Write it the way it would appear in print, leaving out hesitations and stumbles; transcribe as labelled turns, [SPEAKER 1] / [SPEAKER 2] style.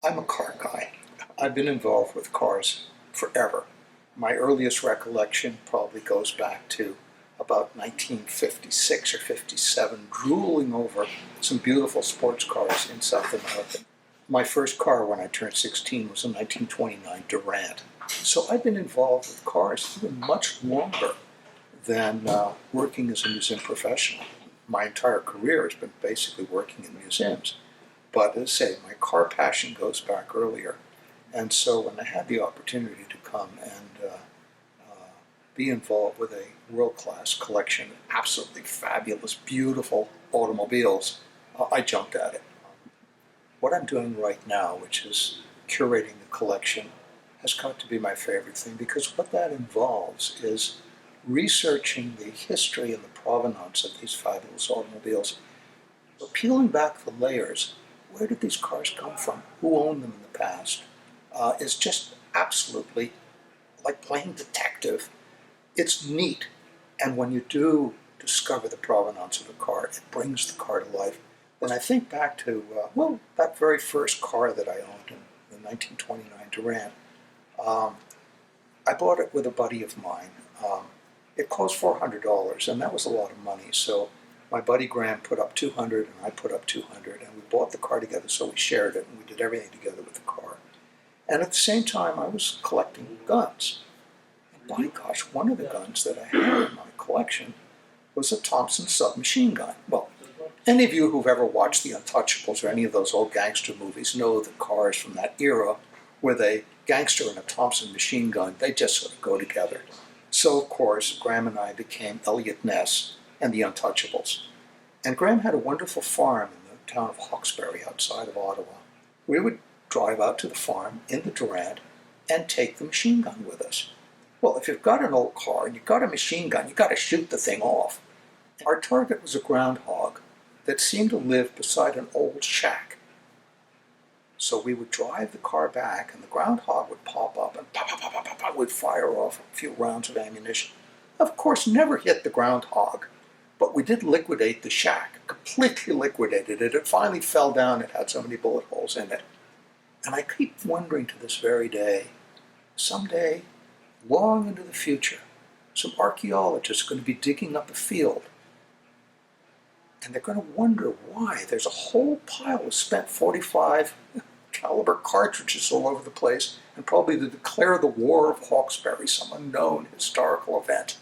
[SPEAKER 1] I'm a car guy. I've been involved with cars forever. My earliest recollection probably goes back to about 1956 or 57, drooling over some beautiful sports cars in South America. My first car when I turned 16 was a 1929 Durant. So I've been involved with cars even much longer than working as a museum professional. My entire career has been basically working in museums. But as I say, my car passion goes back earlier. And so when I had the opportunity to come and be involved with a world-class collection of absolutely fabulous, beautiful automobiles, I jumped at it. What I'm doing right now, which is curating the collection, has come to be my favorite thing because what that involves is researching the history and the provenance of these fabulous automobiles. So peeling back the layers, where did these cars come from? Who owned them in the past? Is just absolutely like playing detective. It's neat, and when you do discover the provenance of a car, it brings the car to life. And I think back to, that very first car that I owned in the 1929 Durant. I bought it with a buddy of mine. It cost $400, and that was a lot of money. So my buddy Graham put up 200, and I put up 200, and we bought the car together, so we shared it, and we did everything together with the car. And at the same time, I was collecting guns. And by gosh, one of the guns that I had in my collection was a Thompson submachine gun. Well, any of you who've ever watched The Untouchables or any of those old gangster movies know the cars from that era with a gangster and a Thompson machine gun, they just sort of go together. So, of course, Graham and I became Elliot Ness and The Untouchables. And Graham had a wonderful farm in the town of Hawkesbury outside of Ottawa. We would drive out to the farm in the Durant and take the machine gun with us. Well, if you've got an old car and you've got a machine gun, you've got to shoot the thing off. Our target was a groundhog that seemed to live beside an old shack. So we would drive the car back and the groundhog would pop up and pop, pop, pop, pop, pop, pop, would fire off a few rounds of ammunition. Of course, never hit the groundhog, but we did liquidate the shack, completely liquidated it. It finally fell down. It had so many bullet holes in it. And I keep wondering to this very day, someday, long into the future, some archaeologists are going to be digging up a field. And they're going to wonder why there's a whole pile of spent .45 caliber cartridges all over the place, and probably to declare the War of Hawkesbury, some unknown historical event.